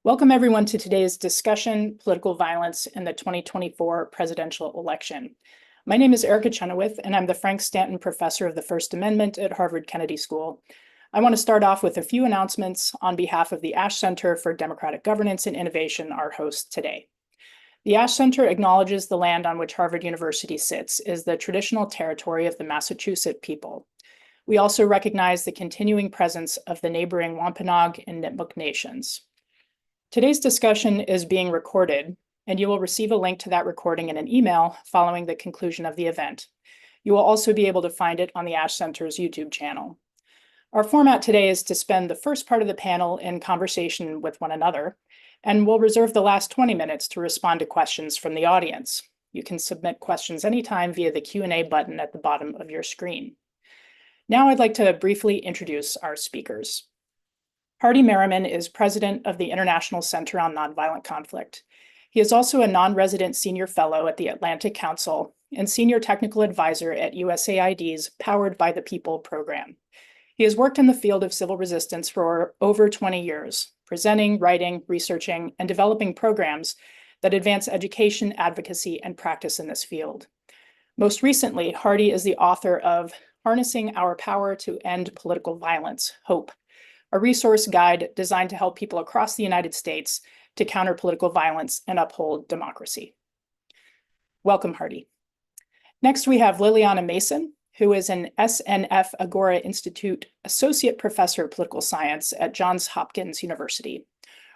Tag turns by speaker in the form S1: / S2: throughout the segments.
S1: Welcome everyone to today's discussion, Political Violence in the 2024 Presidential Election. My name is Erica Chenoweth, and I'm the Frank Stanton Professor of the First Amendment at Harvard Kennedy School. I want to start off with a few announcements on behalf of the Ash Center for Democratic Governance and Innovation, our host today. The Ash Center acknowledges the land on which Harvard University sits is the traditional territory of the Massachusetts people. We also recognize the continuing presence of the neighboring Wampanoag and Nipmuc nations. Today's discussion is being recorded, and you will receive a link to that recording in an email following the conclusion of the event. You will also be able to find it on the Ash Center's YouTube channel. Our format today is to spend the first part of the panel in conversation with one another, and we'll reserve the last 20 minutes to respond to questions from the audience. You can submit questions anytime via the Q&A button at the bottom of your screen. Now I'd like to briefly introduce our speakers. Hardy Merriman is president of the International Center on Nonviolent Conflict. He is also a non-resident senior fellow at the Atlantic Council and senior technical advisor at USAID's Powered by the People program. He has worked in the field of civil resistance for over 20 years, presenting, writing, researching, and developing programs that advance education, advocacy, and practice in this field. Most recently, Hardy is the author of Harnessing Our Power to End Political Violence, HOPE, a resource guide designed to help people across the United States to counter political violence and uphold democracy. Welcome, Hardy. Next, we have Liliana Mason, who is an SNF Agora Institute Associate Professor of Political Science at Johns Hopkins University.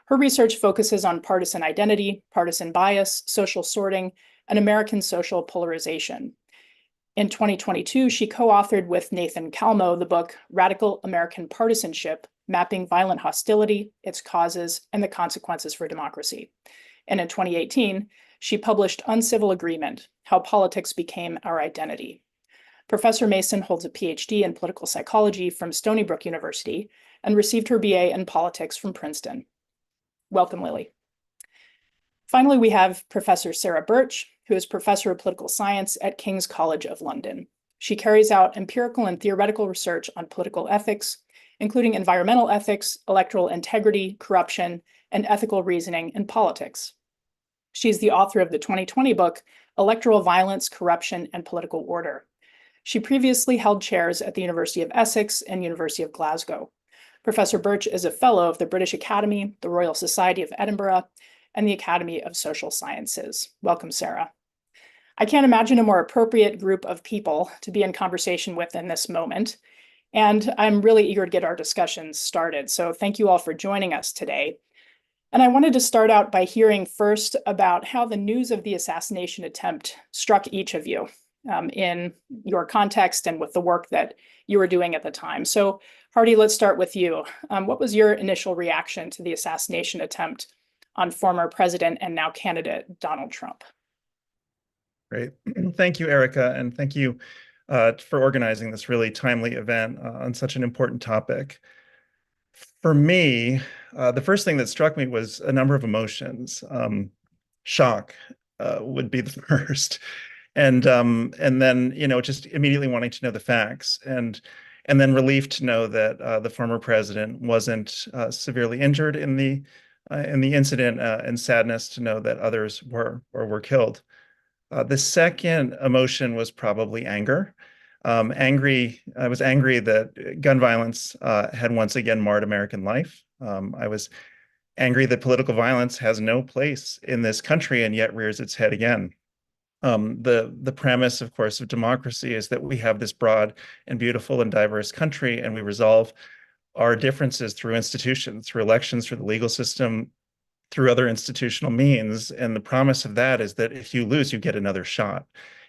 S1: Her research focuses on partisan identity, partisan bias, social sorting, and American social polarization. In 2022, she co-authored with Nathan Kalmo the book Radical American Partisanship: Mapping Violent Hostility, Its Causes, and the Consequences for Democracy. And in 2018, she published Uncivil Agreement: How Politics Became Our Identity. Professor Mason holds a PhD in political psychology from Stony Brook University and received her BA in politics from Princeton. Welcome, Lily. Finally, we have Professor Sarah Birch, who is Professor of Political Science at King's College of London. She carries out empirical and theoretical research on political ethics, including environmental ethics, electoral integrity, corruption, and ethical reasoning in politics. She's the author of the 2020 book, Electoral Violence, Corruption, and Political Order. She previously held chairs at the University of Essex and University of Glasgow. Professor Birch is a fellow of the British Academy, the Royal Society of Edinburgh, and the Academy of Social Sciences. Welcome, Sarah. I can't imagine a more appropriate group of people to be in conversation with in this moment, and I'm really eager to get our discussions started. So thank you all for joining us today. And I wanted to start out by hearing first about how the news of the assassination attempt struck each of you in your context and with the work that you were doing at the time. So Hardy, let's start with you. What was your initial reaction to the assassination attempt on former President and now candidate Donald Trump?
S2: Great. Thank you, Erica, and thank you for organizing this really timely event on such an important topic. For me, the first thing that struck me was a number of emotions. Shock would be the first, and then just immediately wanting to know the facts, and then relief to know that the former president wasn't severely injured in the incident, and sadness to know that others were or were killed. The second emotion was probably anger. I was angry that gun violence had once again marred American life. I was angry that political violence has no place in this country and yet rears its head again. The premise, of course, of democracy is that we have this broad and beautiful and diverse country, and we resolve our differences through institutions, through elections, through the legal system, through other institutional means. And the promise of that is that if you lose, you get another shot.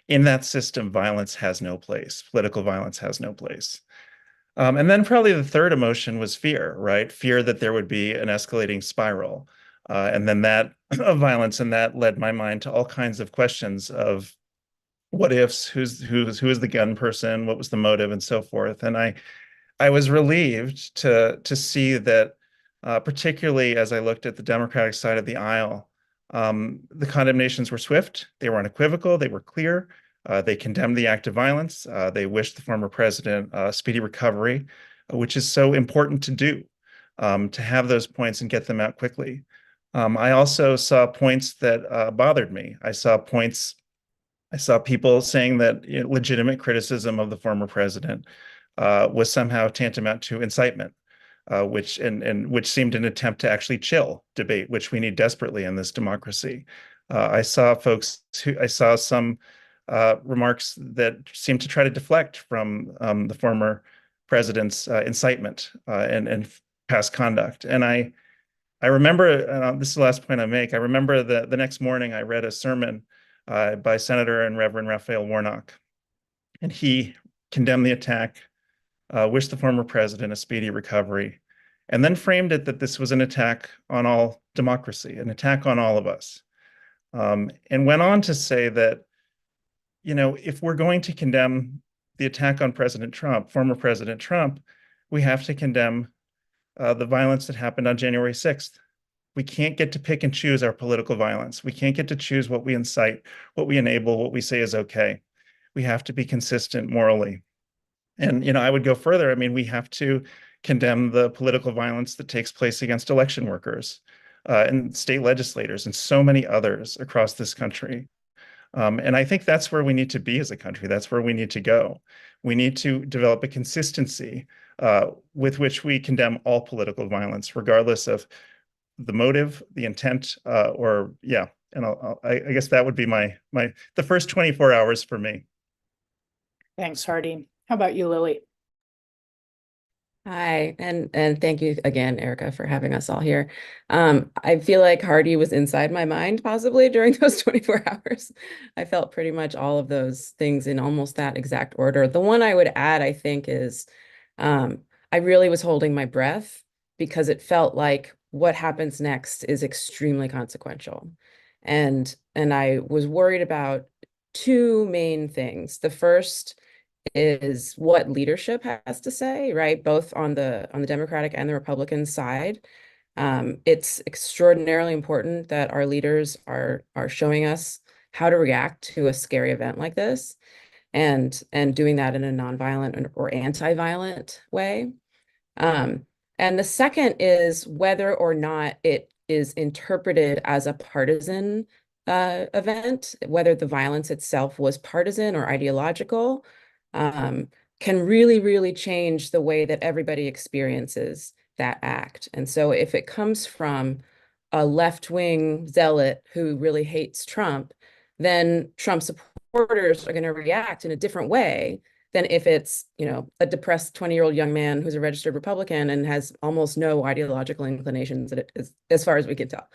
S2: In that system, violence has no place. Political violence has no place. And then probably the third emotion was fear, right? Fear that there would be an escalating spiral. And then that of violence, and that led my mind to all kinds of questions of what ifs, who is the gun person, what was the motive, and so forth. And I was relieved to see that, particularly as I looked at the Democratic side of the aisle, the condemnations were swift, they were unequivocal, they were clear. They condemned the act of violence. They wished the former president a speedy recovery, which is so important to do, to have those points and get them out quickly. I also saw points that bothered me. I saw people saying that legitimate criticism of the former president was somehow tantamount to incitement, which seemed an attempt to actually chill debate, which we need desperately in this democracy. I saw some remarks that seemed to try to deflect from the former president's incitement and past conduct. And I remember, this is the last point I make, I remember the next morning I read a sermon by Senator and Reverend Raphael Warnock, and he condemned the attack, wished the former president a speedy recovery, and then framed it that this was an attack on all democracy, an attack on all of us, and went on to say that, if we're going to condemn the attack on President Trump, former President Trump, we have to condemn the violence that happened on January 6th. We can't get to pick and choose our political violence. We can't get to choose what we incite, what we enable, what we say is okay. We have to be consistent morally. And, I would go further. I mean, we have to condemn the political violence that takes place against election workers and state legislators and so many others across this country. And I think that's where we need to be as a country. That's where we need to go. We need to develop a consistency with which we condemn all political violence, regardless of the motive, the intent, or yeah. And I guess that would be the first 24 hours for me.
S1: Thanks, Hardy. How about you, Lily?
S3: Hi, and thank you again, Erica, for having us all here. I feel like Hardy was inside my mind possibly during those 24 hours. I felt pretty much all of those things in almost that exact order. The one I would add, I think, is I really was holding my breath because it felt like what happens next is extremely consequential. And I was worried about two main things. The first is what leadership has to say, right? Both on the Democratic and the Republican side. It's extraordinarily important that our leaders are showing us how to react to a scary event like this, and doing that in a nonviolent or anti-violent way. And the second is whether or not it is interpreted as a partisan event, whether the violence itself was partisan or ideological, can really, really change the way that everybody experiences that act. And so if it comes from a left-wing zealot who really hates Trump, then Trump supporters are going to react in a different way than if it's, a depressed 20-year-old young man who's a registered Republican and has almost no ideological inclinations, as far as we can tell.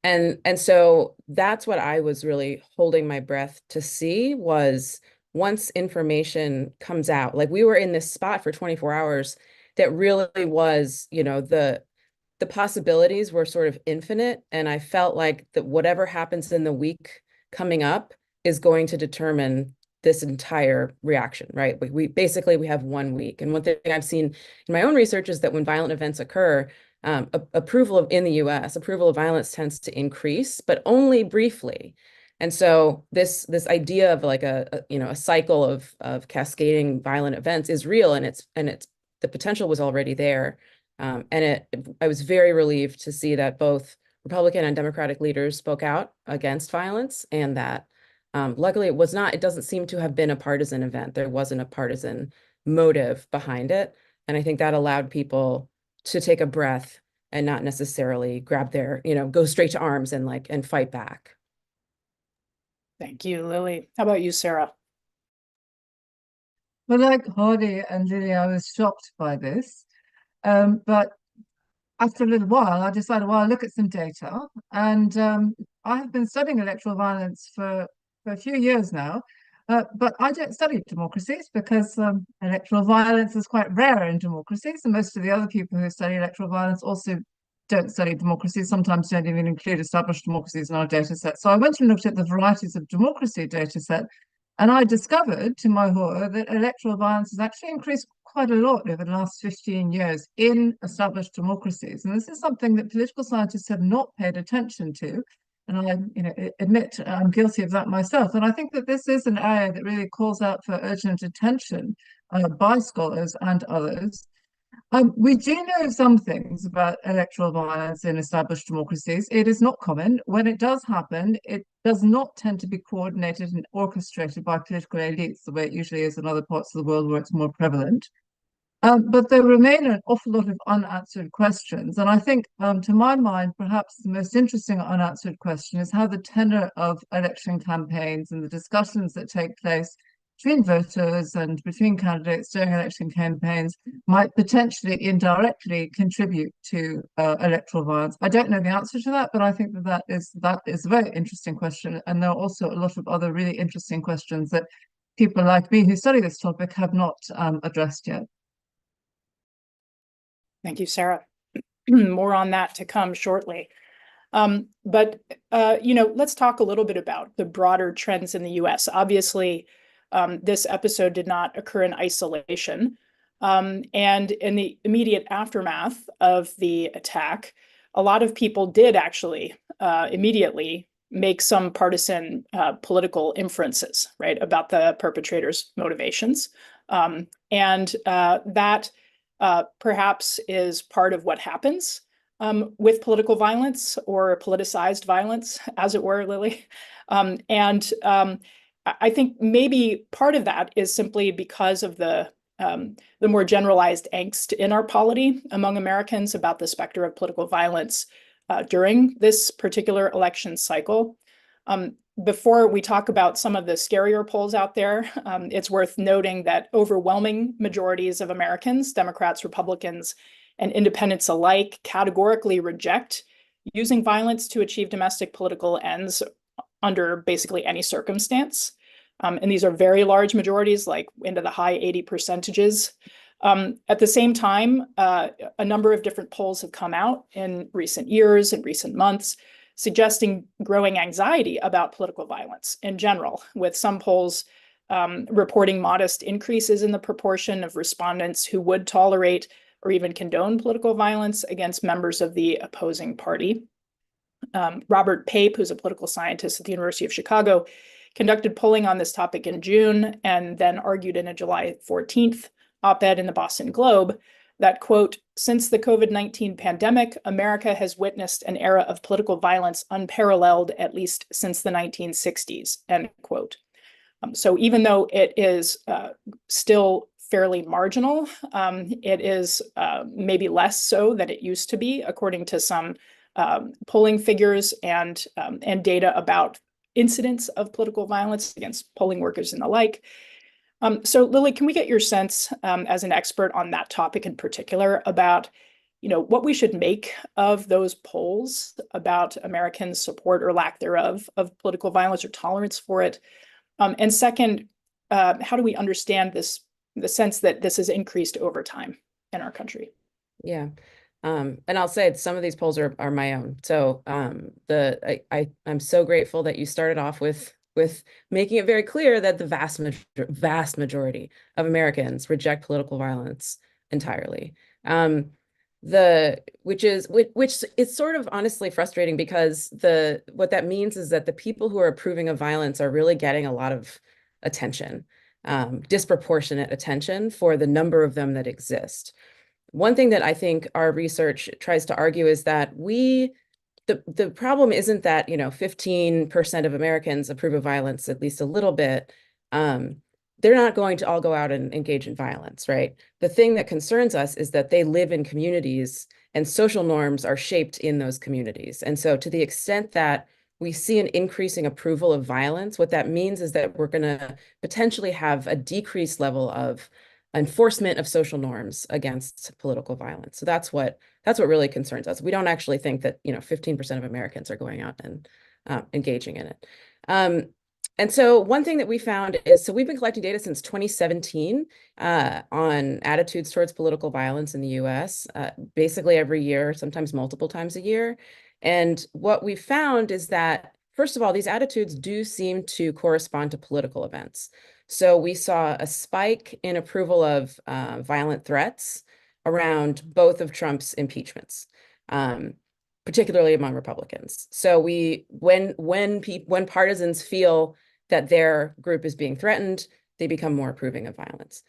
S3: And so that's what I was really holding my breath to see, was once information comes out, like we were in this spot for 24 hours that really was, the possibilities were sort of infinite. And I felt like that whatever happens in the week coming up is going to determine this entire reaction, right? We basically have 1 week. And one thing I've seen in my own research is that when violent events occur, in the US, approval of violence tends to increase, but only briefly. And so this idea of like a cycle of cascading violent events is real, and it's the potential was already there. I was very relieved to see that both Republican and Democratic leaders spoke out against violence, and that luckily it doesn't seem to have been a partisan event. There wasn't a partisan motive behind it. And I think that allowed people to take a breath and not necessarily grab go straight to arms and fight back.
S1: Thank you, Lily. How about you, Sarah?
S4: Well, like Hardy and Lily, I was shocked by this. But after a little while, I decided, well, I'll look at some data. And I have been studying electoral violence for a few years now. But I don't study democracies because electoral violence is quite rare in democracies. And most of the other people who study electoral violence also don't study democracies, sometimes don't even include established democracies in our data set. So I went and looked at the varieties of democracy data set, and I discovered, to my horror, that electoral violence has actually increased quite a lot over the last 15 years in established democracies. And this is something that political scientists have not paid attention to. And I admit I'm guilty of that myself. And I think that this is an area that really calls out for urgent attention by scholars and others. We do know some things about electoral violence in established democracies. It is not common. When it does happen, it does not tend to be coordinated and orchestrated by political elites the way it usually is in other parts of the world where it's more prevalent. But there remain an awful lot of unanswered questions. And I think, to my mind, perhaps the most interesting unanswered question is how the tenor of election campaigns and the discussions that take place between voters and between candidates during election campaigns might potentially indirectly contribute to electoral violence. I don't know the answer to that, but I think that is a very interesting question. And there are also a lot of other really interesting questions that people like me who study this topic have not addressed yet.
S1: Thank you, Sarah. More on that to come shortly. Let's talk a little bit about the broader trends in the US. Obviously, this episode did not occur in isolation. And in the immediate aftermath of the attack, a lot of people did actually immediately make some partisan political inferences, right, about the perpetrators' motivations. That perhaps is part of what happens with political violence or politicized violence, as it were, Lily. I think maybe part of that is simply because of the more generalized angst in our polity among Americans about the specter of political violence during this particular election cycle. Before we talk about some of the scarier polls out there, it's worth noting that overwhelming majorities of Americans, Democrats, Republicans, and independents alike, categorically reject using violence to achieve domestic political ends under basically any circumstance. And these are very large majorities, like into the high 80%. At the same time, a number of different polls have come out in recent years and recent months, suggesting growing anxiety about political violence in general, with some polls reporting modest increases in the proportion of respondents who would tolerate or even condone political violence against members of the opposing party. Robert Pape, who's a political scientist at the University of Chicago, conducted polling on this topic in June and then argued in a July 14th op-ed in the Boston Globe that, quote, since the COVID-19 pandemic, America has witnessed an era of political violence unparalleled, at least since the 1960s, end quote. So even though it is still fairly marginal, it is maybe less so than it used to be, according to some polling figures and data about incidents of political violence against polling workers and the like. So Lily, can we get your sense as an expert on that topic in particular about, what we should make of those polls about Americans' support or lack thereof of political violence or tolerance for it? And second, how do we understand the sense that this has increased over time in our country?
S3: Yeah. And I'll say some of these polls are my own. So I'm so grateful that you started off with making it very clear that the vast majority of Americans reject political violence entirely. Which is sort of honestly frustrating, because what that means is that the people who are approving of violence are really getting a lot of attention, disproportionate attention for the number of them that exist. One thing that I think our research tries to argue is that the problem isn't that 15% of Americans approve of violence at least a little bit. They're not going to all go out and engage in violence, right? The thing that concerns us is that they live in communities and social norms are shaped in those communities. And so to the extent that we see an increasing approval of violence, what that means is that we're going to potentially have a decreased level of enforcement of social norms against political violence. So that's what really concerns us. We don't actually think that 15% of Americans are going out and engaging in it. And so one thing that we found is, so we've been collecting data since 2017 on attitudes towards political violence in the US, basically every year, sometimes multiple times a year. And what we found is that, first of all, these attitudes do seem to correspond to political events. So we saw a spike in approval of violent threats around both of Trump's impeachments, particularly among Republicans. So when partisans feel that their group is being threatened, they become more approving of violence.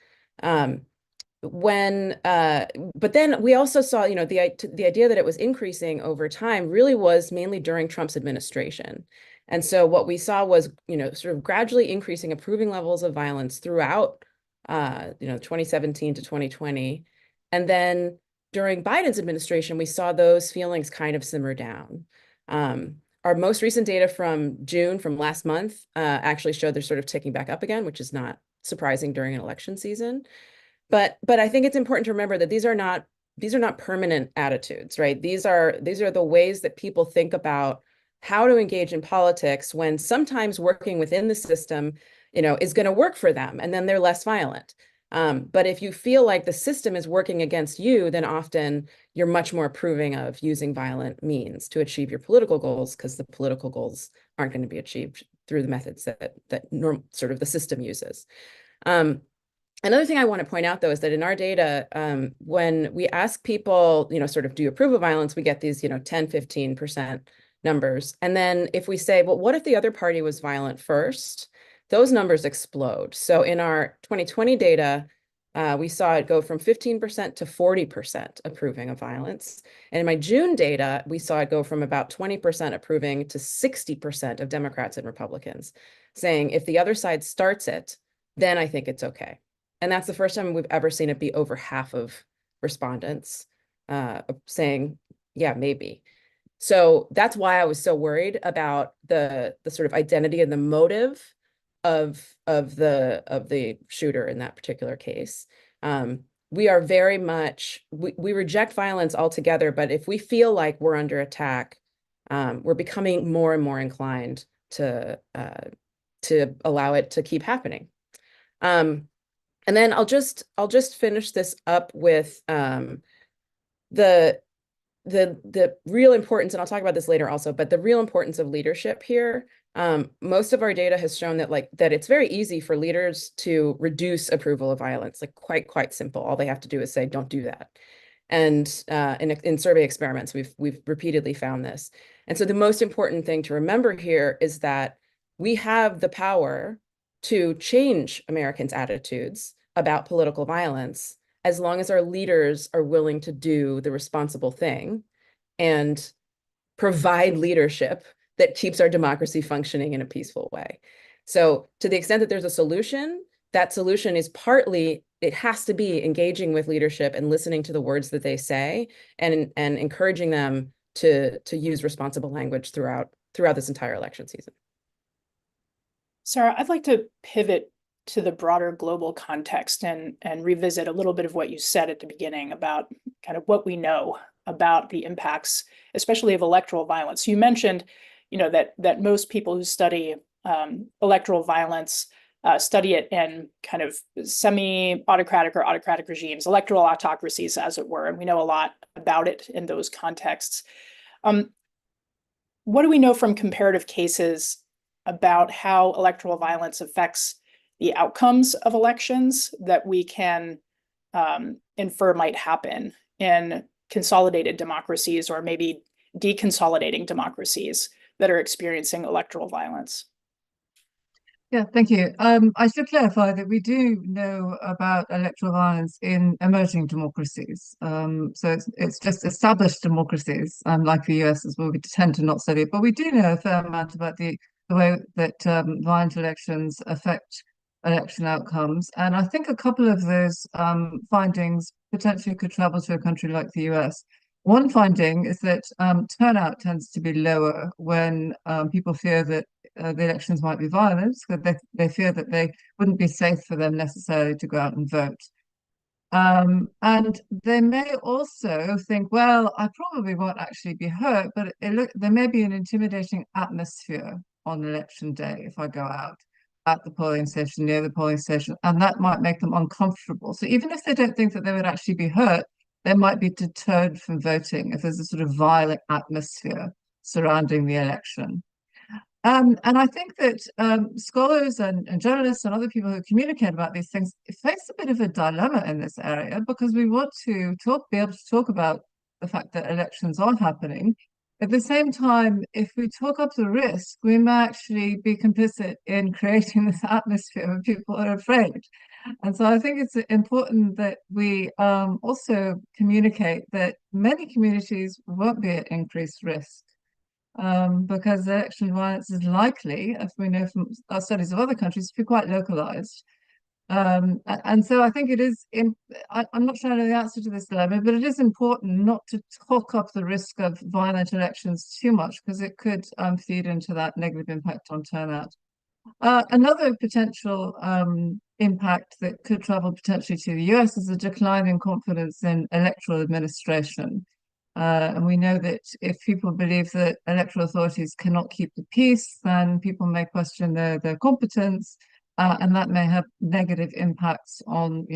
S3: but then we also saw, the idea that it was increasing over time really was mainly during Trump's administration. And so what we saw was, sort of gradually increasing approving levels of violence throughout, 2017 to 2020. And then during Biden's administration, we saw those feelings kind of simmer down. Our most recent data from June, from last month, actually showed they're sort of ticking back up again, which is not surprising during an election season. But I think it's important to remember that these are not permanent attitudes, right? These are the ways that people think about how to engage in politics when sometimes working within the system, is going to work for them, and then they're less violent. But if you feel like the system is working against you, then often you're much more approving of using violent means to achieve your political goals, because the political goals aren't going to be achieved through the methods that sort of the system uses. Another thing I want to point out, though, is that in our data, when we ask people, sort of, do you approve of violence, we get these, 10, 15% numbers. And then if we say, well, what if the other party was violent first? Those numbers explode. So in our 2020 data, we saw it go from 15% to 40% approving of violence. And in my June data, we saw it go from about 20% approving to 60% of Democrats and Republicans, saying if the other side starts it, then I think it's okay. And that's the first time we've ever seen it be over half of respondents saying, yeah, maybe. So that's why I was so worried about the sort of identity and the motive of the shooter in that particular case. We are very much, we reject violence altogether, but if we feel like we're under attack, we're becoming more and more inclined to allow it to keep happening. And then I'll just finish this up with the real importance, and I'll talk about this later also, but the real importance of leadership here. Most of our data has shown that it's very easy for leaders to reduce approval of violence, like quite simple. All they have to do is say, don't do that. And in survey experiments, we've repeatedly found this. And so the most important thing to remember here is that we have the power to change Americans' attitudes about political violence, as long as our leaders are willing to do the responsible thing and provide leadership that keeps our democracy functioning in a peaceful way. So to the extent that there's a solution, that solution is partly, it has to be engaging with leadership and listening to the words that they say, and encouraging them to use responsible language throughout this entire election season.
S1: Sarah, I'd like to pivot to the broader global context and revisit a little bit of what you said at the beginning about kind of what we know about the impacts, especially of electoral violence. You mentioned, that most people who study electoral violence study it in kind of semi-autocratic or autocratic regimes, electoral autocracies, as it were, and we know a lot about it in those contexts. What do we know from comparative cases about how electoral violence affects the outcomes of elections that we can infer might happen in consolidated democracies, or maybe deconsolidating democracies that are experiencing electoral violence?
S4: Yeah, thank you. I should clarify that we do know about electoral violence in emerging democracies. So it's just established democracies, like the US, as well, we tend to not study it. But we do know a fair amount about the way that violent elections affect election outcomes. And I think a couple of those findings potentially could travel to a country like the US. One finding is that turnout tends to be lower when people fear that the elections might be violent, because they fear that they wouldn't be safe for them necessarily to go out and vote. And they may also think, well, I probably won't actually be hurt, but there may be an intimidating atmosphere on election day if I go out at the polling station, near the polling station, and that might make them uncomfortable. So even if they don't think that they would actually be hurt, they might be deterred from voting if there's a sort of violent atmosphere surrounding the election. And I think that scholars and journalists and other people who communicate about these things face a bit of a dilemma in this area, because we want to be able to talk about the fact that elections are happening. At the same time, if we talk up the risk, we may actually be complicit in creating this atmosphere where people are afraid. And so I think it's important that we also communicate that many communities won't be at increased risk, because election violence is likely, as we know from our studies of other countries, to be quite localized. And so I think it is, I'm not sure I know the answer to this dilemma, but it is important not to talk up the risk of violent elections too much, because it could feed into that negative impact on turnout. Another potential impact that could travel potentially to the US is a decline in confidence in electoral administration. And we know that if people believe that electoral authorities cannot keep the peace, then people may question their competence, and that may have negative impacts on,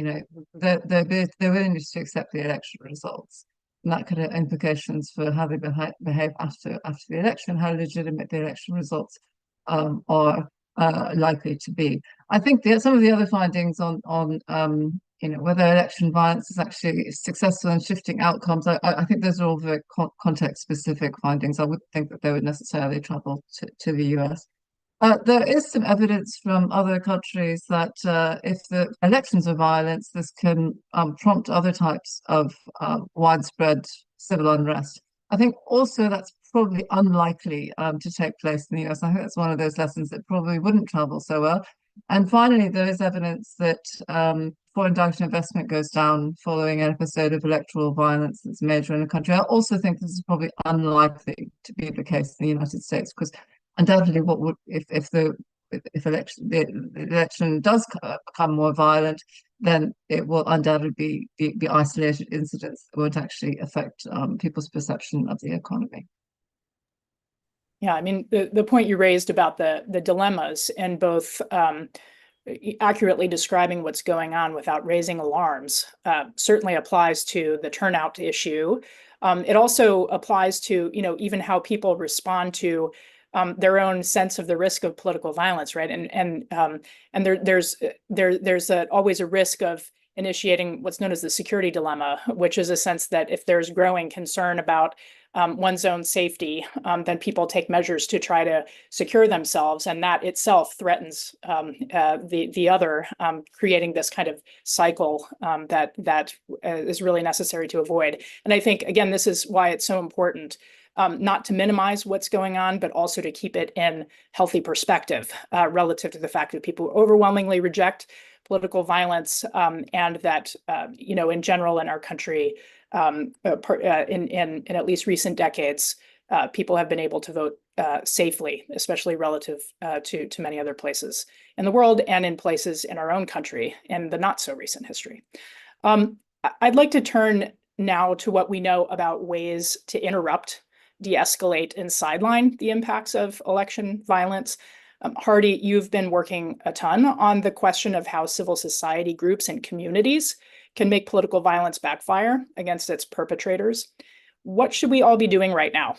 S4: their willingness to accept the election results. And that could have implications for how they behave after the election, how legitimate the election results are likely to be. I think some of the other findings on whether election violence is actually successful in shifting outcomes, I think those are all very context specific findings. I wouldn't think that they would necessarily travel to the US. There is some evidence from other countries that if the elections are violent, this can prompt other types of widespread civil unrest. I think also that's probably unlikely to take place in the US. I think that's one of those lessons that probably wouldn't travel so well. And finally, there is evidence that foreign direct investment goes down following an episode of electoral violence that's major in a country. I also think this is probably unlikely to be the case in the United States, because undoubtedly, what would if the election does become more violent, then it will undoubtedly be isolated incidents that won't actually affect people's perception of the economy.
S1: Yeah, I mean, the point you raised about the dilemmas and both accurately describing what's going on without raising alarms certainly applies to the turnout issue. It also applies to, even how people respond to their own sense of the risk of political violence, right? And there's always a risk of initiating what's known as the security dilemma, which is a sense that if there's growing concern about one's own safety, then people take measures to try to secure themselves, and that itself threatens the other, creating this kind of cycle that is really necessary to avoid. And I think, again, this is why it's so important not to minimize what's going on, but also to keep it in healthy perspective relative to the fact that people overwhelmingly reject political violence, and that, in general in our country, in at least recent decades, people have been able to vote safely, especially relative to many other places in the world and in places in our own country in the not so recent history. I'd like to turn now to what we know about ways to interrupt, de-escalate, and sideline the impacts of election violence. Hardy, you've been working a ton on the question of how civil society groups and communities can make political violence backfire against its perpetrators. What should we all be doing right now,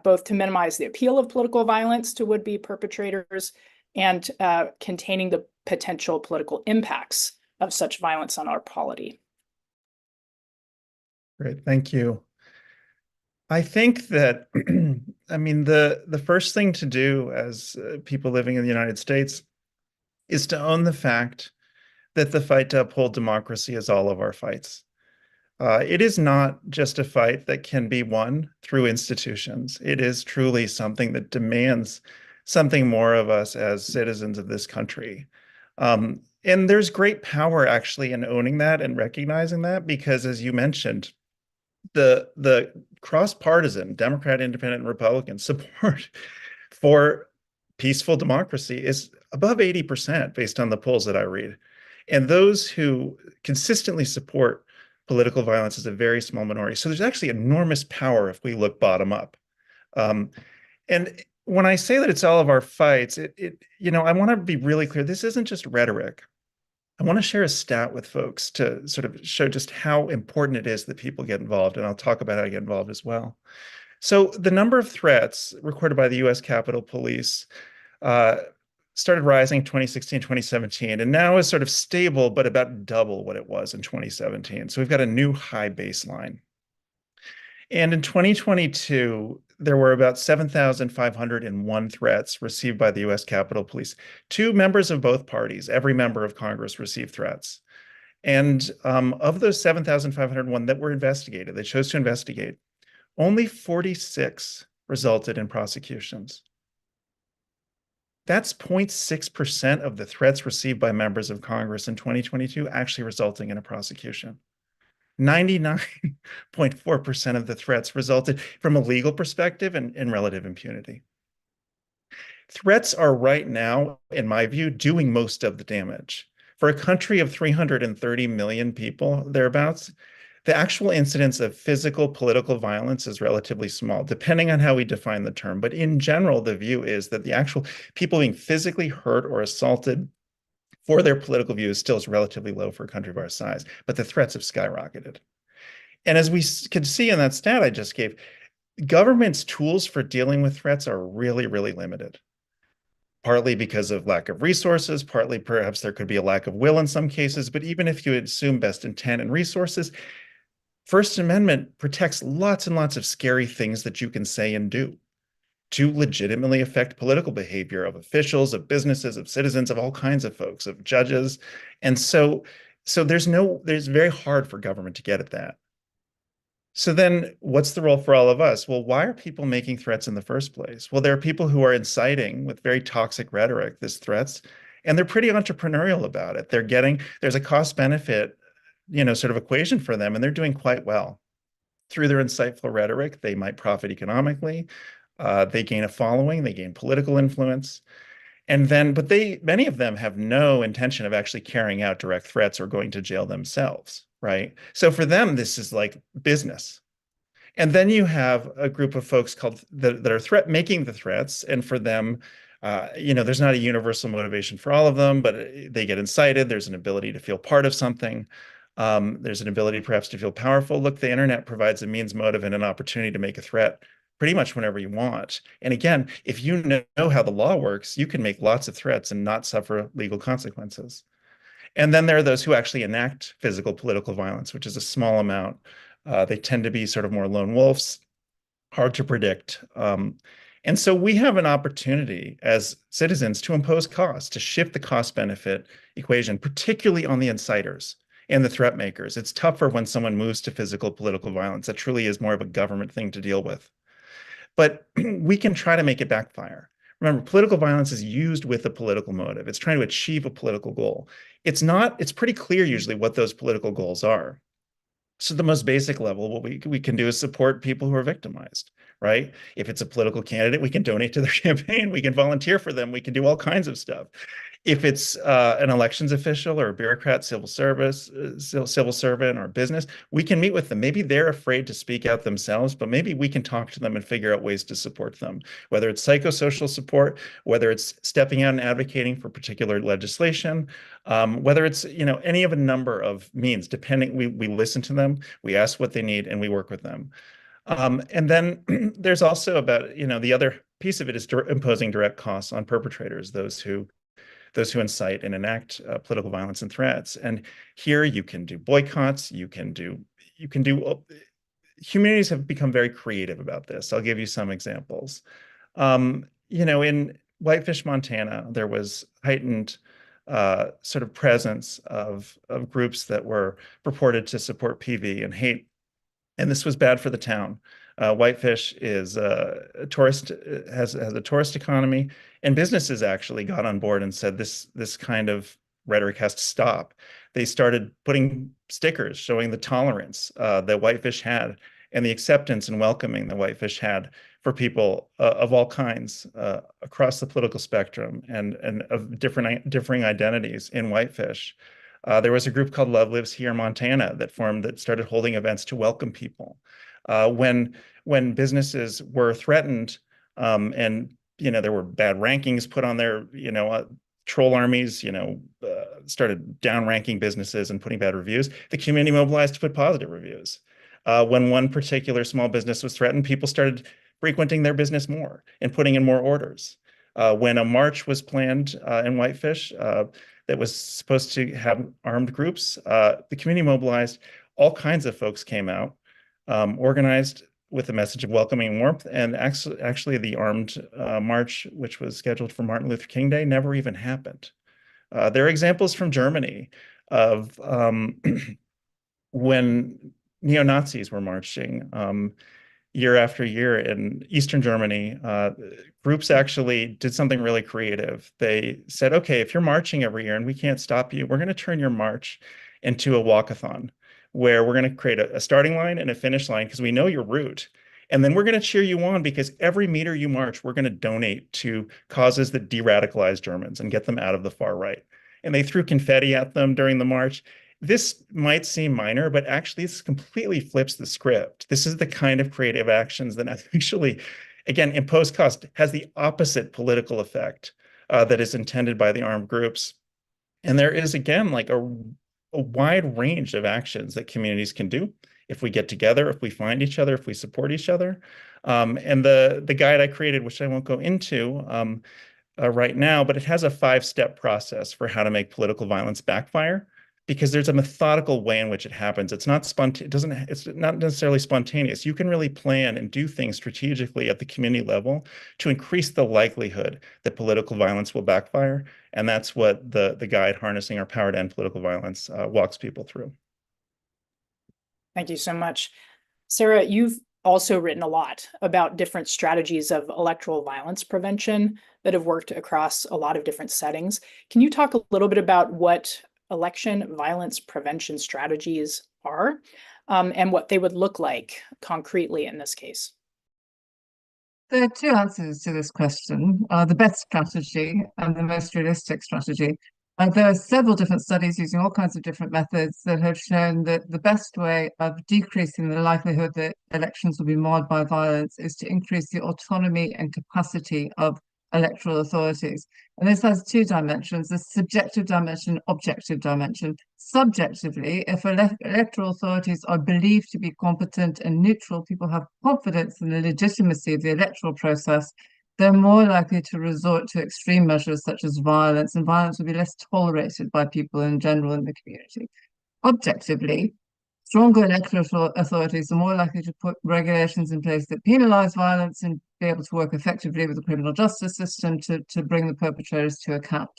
S1: both to minimize the appeal of political violence to would-be perpetrators and containing the potential political impacts of such violence on our polity?
S2: Great, thank you. I think that, I mean, the first thing to do as people living in the United States is to own the fact that the fight to uphold democracy is all of our fights. It is not just a fight that can be won through institutions. It is truly something that demands something more of us as citizens of this country. And there's great power actually in owning that and recognizing that, because as you mentioned, the cross-partisan Democrat, Independent, and Republican support for peaceful democracy is above 80% based on the polls that I read. And those who consistently support political violence is a very small minority. So there's actually enormous power if we look bottom up. And when I say that it's all of our fights, I want to be really clear. This isn't just rhetoric. I want to share a stat with folks to sort of show just how important it is that people get involved, and I'll talk about how to get involved as well. So the number of threats recorded by the US Capitol Police started rising 2016, 2017, and now is sort of stable, but about double what it was in 2017. So we've got a new high baseline. And in 2022, there were about 7,501 threats received by the US Capitol Police. Two members of both parties, every member of Congress received threats. And of those 7,501 that were investigated, they chose to investigate, only 46 resulted in prosecutions. That's 0.6% of the threats received by members of Congress in 2022 actually resulting in a prosecution. 99.4% of the threats resulted from a legal perspective and relative impunity. Threats are right now, in my view, doing most of the damage. For a country of 330 million people, thereabouts, the actual incidence of physical political violence is relatively small, depending on how we define the term. But in general, the view is that the actual people being physically hurt or assaulted for their political views still is relatively low for a country of our size, but the threats have skyrocketed. And as we can see in that stat I just gave, government's tools for dealing with threats are really, really limited. Partly because of lack of resources, partly perhaps there could be a lack of will in some cases, but even if you assume best intent and resources, First Amendment protects lots and lots of scary things that you can say and do to legitimately affect political behavior of officials, of businesses, of citizens, of all kinds of folks, of judges. And so there's very hard for government to get at that. So then what's the role for all of us? Well, why are people making threats in the first place? Well, there are people who are inciting with very toxic rhetoric these threats, and they're pretty entrepreneurial about it. There's a cost benefit, sort of equation for them, and they're doing quite well. Through their insightful rhetoric, they might profit economically. They gain a following, they gain political influence. But many of them have no intention of actually carrying out direct threats or going to jail themselves, right? So for them, this is like business. And then you have a group of folks that are making the threats, and for them, there's not a universal motivation for all of them, but they get incited. There's an ability to feel part of something. There's an ability perhaps to feel powerful. Look, the internet provides a means, motive, and an opportunity to make a threat pretty much whenever you want. And again, if you know how the law works, you can make lots of threats and not suffer legal consequences. And then there are those who actually enact physical political violence, which is a small amount. They tend to be sort of more lone wolves, hard to predict. And so we have an opportunity as citizens to impose costs, to shift the cost-benefit equation, particularly on the inciters and the threat makers. It's tougher when someone moves to physical political violence. That truly is more of a government thing to deal with. But we can try to make it backfire. Remember, political violence is used with a political motive. It's trying to achieve a political goal. It's pretty clear usually what those political goals are. So the most basic level, what we can do is support people who are victimized, right? If it's a political candidate, we can donate to their campaign, we can volunteer for them, we can do all kinds of stuff. If it's an elections official or a bureaucrat, civil servant or business, we can meet with them. Maybe they're afraid to speak out themselves, but maybe we can talk to them and figure out ways to support them, whether it's psychosocial support, whether it's stepping out and advocating for particular legislation, whether it's any of a number of means, depending. We listen to them, we ask what they need, and we work with them. And then there's also about the other piece of it is imposing direct costs on perpetrators, those who incite and enact political violence and threats. And here you can do boycotts, communities have become very creative about this. I'll give you some examples. In Whitefish, Montana, there was heightened sort of presence of groups that were purported to support PV and hate, and this was bad for the town. Whitefish is a tourist, has a tourist economy, and businesses actually got on board and said this kind of rhetoric has to stop. They started putting stickers showing the tolerance that Whitefish had and the acceptance and welcoming that Whitefish had for people of all kinds across the political spectrum and of differing identities in Whitefish. There was a group called Love Lives Here Montana that started holding events to welcome people. When businesses were threatened and there were bad rankings put on their troll armies started downranking businesses and putting bad reviews, the community mobilized to put positive reviews. When one particular small business was threatened, people started frequenting their business more and putting in more orders. When a march was planned in Whitefish that was supposed to have armed groups, the community mobilized. All kinds of folks came out, organized with a message of welcoming warmth. And actually the armed march, which was scheduled for Martin Luther King Day, never even happened. There are examples from Germany of when neo-Nazis were marching year after year in Eastern Germany. Groups actually did something really creative. They said, okay, if you're marching every year and we can't stop you, we're going to turn your march into a walkathon, where we're going to create a starting line and a finish line because we know your route. And then we're going to cheer you on because every meter you march, we're going to donate to causes that de-radicalize Germans and get them out of the far right. And they threw confetti at them during the march. This might seem minor, but actually this completely flips the script. This is the kind of creative actions that actually, again, impose cost, has the opposite political effect that is intended by the armed groups. And there is, again, like a wide range of actions that communities can do if we get together, if we find each other, if we support each other. And the guide I created, which I won't go into right now, but it has a 5-step process for how to make political violence backfire, because there's a methodical way in which it happens. It's not it's not necessarily spontaneous. You can really plan and do things strategically at the community level to increase the likelihood that political violence will backfire. And that's what the guide, Harnessing Our Power to End Political Violence, walks people through.
S1: Thank you so much. Sarah, you've also written a lot about different strategies of electoral violence prevention that have worked across a lot of different settings. Can you talk a little bit about what election violence prevention strategies are and what they would look like concretely in this case?
S4: There are two answers to this question, the best strategy and the most realistic strategy. There are several different studies using all kinds of different methods that have shown that the best way of decreasing the likelihood that elections will be marred by violence is to increase the autonomy and capacity of electoral authorities. And this has two dimensions, the subjective dimension, objective dimension. Subjectively, if electoral authorities are believed to be competent and neutral, people have confidence in the legitimacy of the electoral process, they're more likely to resort to extreme measures such as violence, and violence will be less tolerated by people in general in the community. Objectively, stronger electoral authorities are more likely to put regulations in place that penalize violence and be able to work effectively with the criminal justice system to bring the perpetrators to account.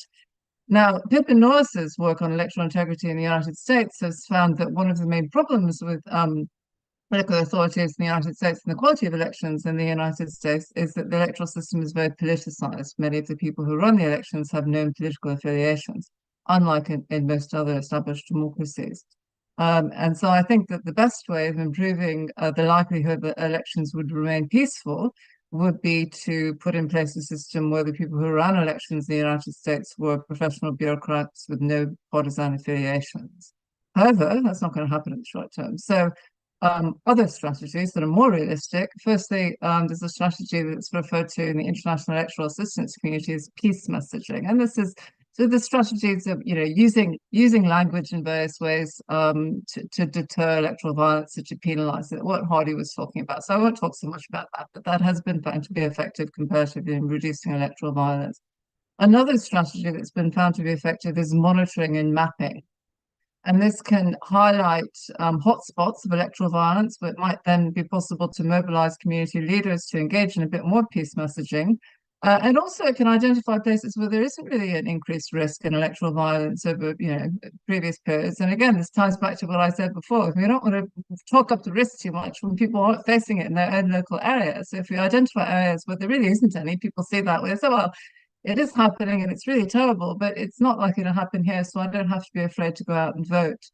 S4: Now, Pippin Norris's work on electoral integrity in the United States has found that one of the main problems with political authorities in the United States and the quality of elections in the United States is that the electoral system is very politicized. Many of the people who run the elections have known political affiliations, unlike in most other established democracies. And so I think that the best way of improving the likelihood that elections would remain peaceful would be to put in place a system where the people who ran elections in the United States were professional bureaucrats with no partisan affiliations. However, that's not going to happen in the short term. So other strategies that are more realistic. Firstly, there's a strategy that's referred to in the international electoral assistance community as peace messaging. And this is so the strategies of using language in various ways to deter electoral violence, to penalize it, what Hardy was talking about. So I won't talk so much about that, but that has been found to be effective comparatively in reducing electoral violence. Another strategy that's been found to be effective is monitoring and mapping. And this can highlight hotspots of electoral violence, but it might then be possible to mobilize community leaders to engage in a bit more peace messaging. And also it can identify places where there isn't really an increased risk in electoral violence over previous periods. And again, this ties back to what I said before. We don't want to talk up the risk too much when people aren't facing it in their own local area. So if we identify areas where there really isn't any, people see that way. So, well, it is happening and it's really terrible, but it's not likely to happen here, so I don't have to be afraid to go out and vote.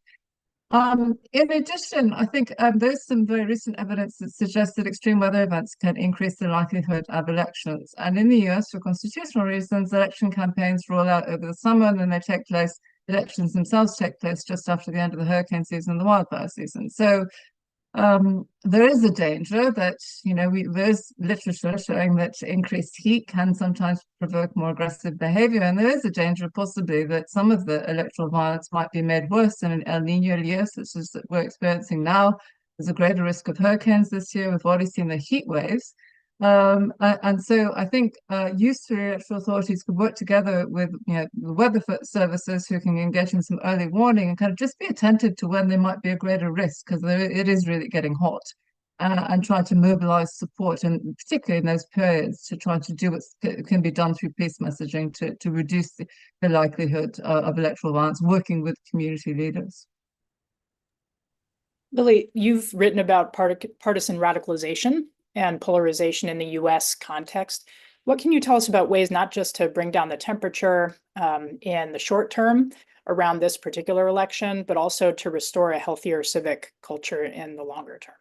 S4: In addition, I think there's some very recent evidence that suggests that extreme weather events can increase the likelihood of elections. And in the US, for constitutional reasons, election campaigns roll out over the summer and then they take place, elections themselves take place just after the end of the hurricane season and the wildfire season. So there is a danger that, there's literature showing that increased heat can sometimes provoke more aggressive behavior. And there is a danger possibly that some of the electoral violence might be made worse in an El Nino year, such as that we're experiencing now. There's a greater risk of hurricanes this year. We've already seen the heat waves. And so I think useful electoral authorities could work together with the weather services who can engage in some early warning and kind of just be attentive to when there might be a greater risk, because it is really getting hot. and try to mobilize support, and particularly in those periods, to try to do what can be done through peace messaging to reduce the likelihood of electoral violence, working with community leaders.
S1: Lily, you've written about partisan radicalization and polarization in the US context. What can you tell us about ways not just to bring down the temperature in the short term around this particular election, but also to restore a healthier civic culture in the longer term?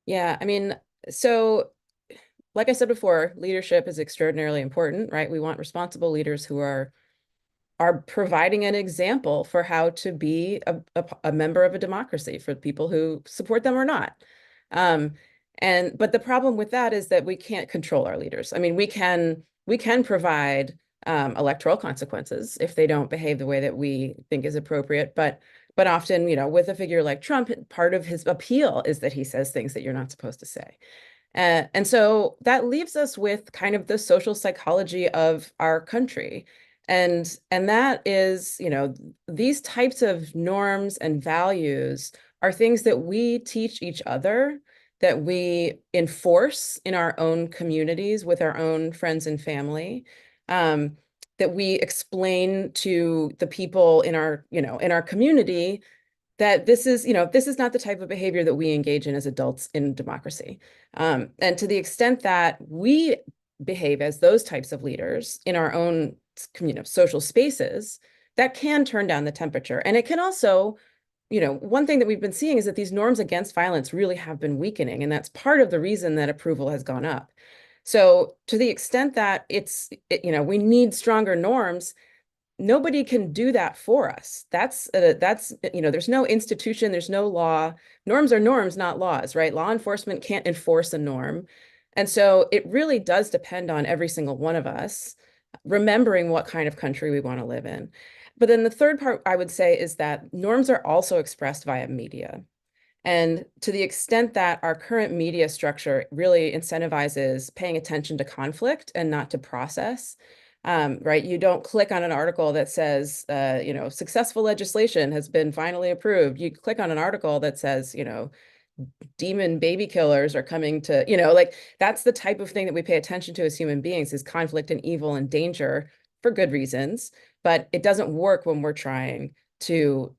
S3: Yeah, I mean, so like I said before, leadership is extraordinarily important, right? We want responsible leaders who are providing an example for how to be a member of a democracy for people who support them or not. But the problem with that is that we can't control our leaders. I mean, we can provide electoral consequences if they don't behave the way that we think is appropriate, but often, you know, with a figure like Trump, part of his appeal is that he says things that you're not supposed to say. And so that leaves us with kind of the social psychology of our country. And that is, you know, these types of norms and values are things that we teach each other, that we enforce in our own communities with our own friends and family, that we explain to the people in our, you know, in our community that this is, you know, this is not the type of behavior that we engage in as adults in democracy. And to the extent that we behave as those types of leaders in our own, you know, social spaces, that can turn down the temperature. And it can also, you know, one thing that we've been seeing is that these norms against violence really have been weakening. And that's part of the reason that approval has gone up. So to the extent that you know, we need stronger norms, nobody can do that for us. That's, you know, there's no institution, there's no law. Norms are norms, not laws, right? Law enforcement can't enforce a norm. And so it really does depend on every single one of us remembering what kind of country we want to live in. But then the third part I would say is that norms are also expressed via media. And to the extent that our current media structure really incentivizes paying attention to conflict and not to process, right? You don't click on an article that says, you know, successful legislation has been finally approved. You click on an article that says, you know, demon baby killers are coming to, you know, like that's the type of thing that we pay attention to as human beings, is conflict and evil and danger for good reasons. But it doesn't work when we're trying to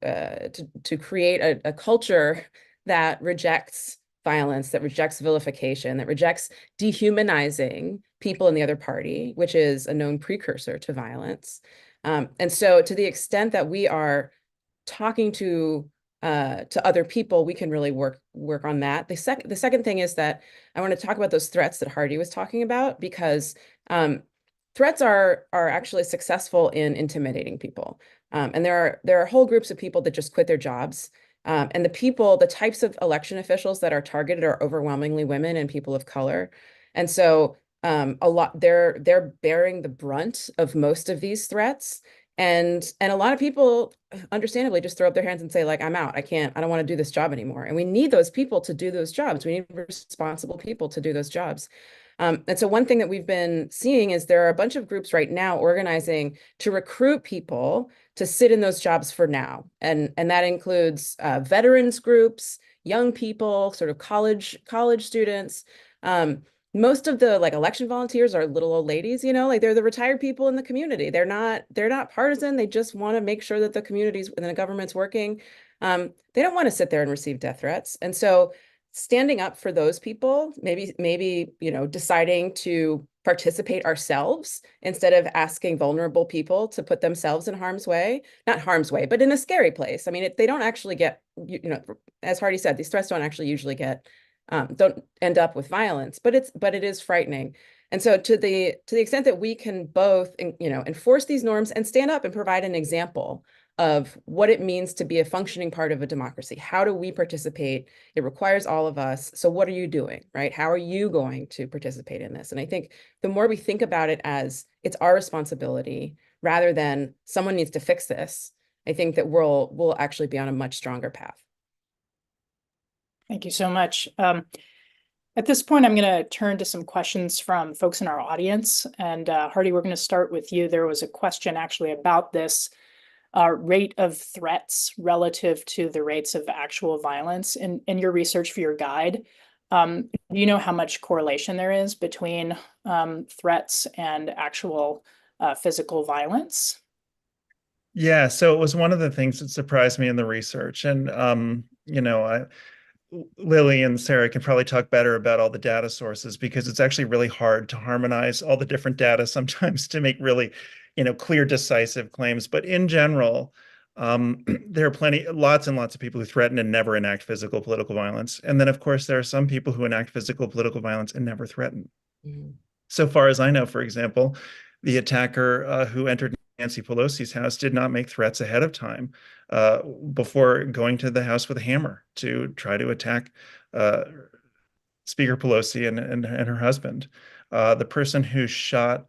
S3: create a culture that rejects violence, that rejects vilification, that rejects dehumanizing people in the other party, which is a known precursor to violence. And so to the extent that we are talking to other people, we can really work on that. The second thing is that I want to talk about those threats that Hardy was talking about, because threats are actually successful in intimidating people. And there are whole groups of people that just quit their jobs. And the types of election officials that are targeted are overwhelmingly women and people of color. And so they're bearing the brunt of most of these threats. And a lot of people understandably just throw up their hands and say, like, I'm out. I don't want to do this job anymore. And we need those people to do those jobs. We need responsible people to do those jobs. And so one thing that we've been seeing is there are a bunch of groups right now organizing to recruit people to sit in those jobs for now. And that includes veterans groups, young people, sort of college students. Most of the like election volunteers are little old ladies, you know, like they're the retired people in the community. They're not partisan. They just want to make sure that the communities and the government's working. They don't want to sit there and receive death threats. And so standing up for those people, maybe, you know, deciding to participate ourselves instead of asking vulnerable people to put themselves in harm's way, not harm's way, but in a scary place. I mean, they don't actually get, you know, as Hardy said, these threats don't actually usually don't end up with violence, but it is frightening. And so to the extent that we can both, you know, enforce these norms and stand up and provide an example of what it means to be a functioning part of a democracy. How do we participate? It requires all of us. So what are you doing, right? How are you going to participate in this? And I think the more we think about it as it's our responsibility rather than someone needs to fix this, I think that we'll actually be on a much stronger path.
S1: Thank you so much. At this point, I'm going to turn to some questions from folks in our audience. And Hardy, we're going to start with you. There was a question actually about this rate of threats relative to the rates of actual violence in your research for your guide. Do you know how much correlation there is between threats and actual physical violence?
S2: Yeah, so it was one of the things that surprised me in the research. And, Lily and Sarah can probably talk better about all the data sources because it's actually really hard to harmonize all the different data sometimes to make really, clear, decisive claims. But in general, there are lots and lots of people who threaten and never enact physical political violence. And then, of course, there are some people who enact physical political violence and never threaten.
S3: Mm-hmm.
S2: So far as I know, for example, the attacker who entered Nancy Pelosi's house did not make threats ahead of time before going to the house with a hammer to try to attack uh, Speaker Pelosi and her husband. The person who shot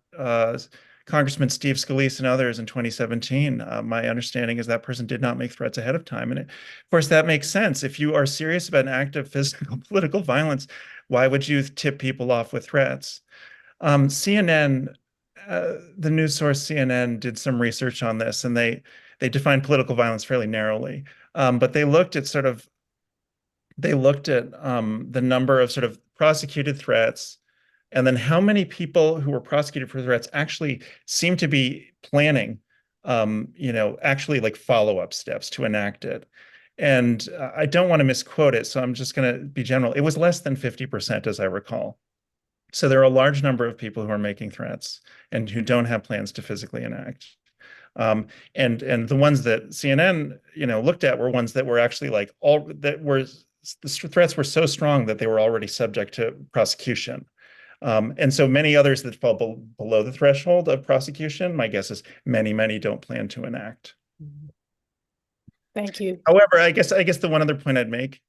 S2: Congressman Steve Scalise and others in 2017, my understanding is that person did not make threats ahead of time. And of course, that makes sense. If you are serious about an act of physical political violence, why would you tip people off with threats? CNN, the news source CNN did some research on this, and they defined political violence fairly narrowly. But they looked at the number of sort of prosecuted threats, and then how many people who were prosecuted for threats actually seem to be planning, actually like follow-up steps to enact it. And I don't want to misquote it, so I'm just going to be general. It was less than 50%, as I recall. So there are a large number of people who are making threats and who don't have plans to physically enact. And the ones that CNN, looked at were ones that were actually the threats were so strong that they were already subject to prosecution. And so many others that fall below the threshold of prosecution, my guess is many don't plan to enact.
S1: Thank you.
S2: However, I guess the one other point I'd make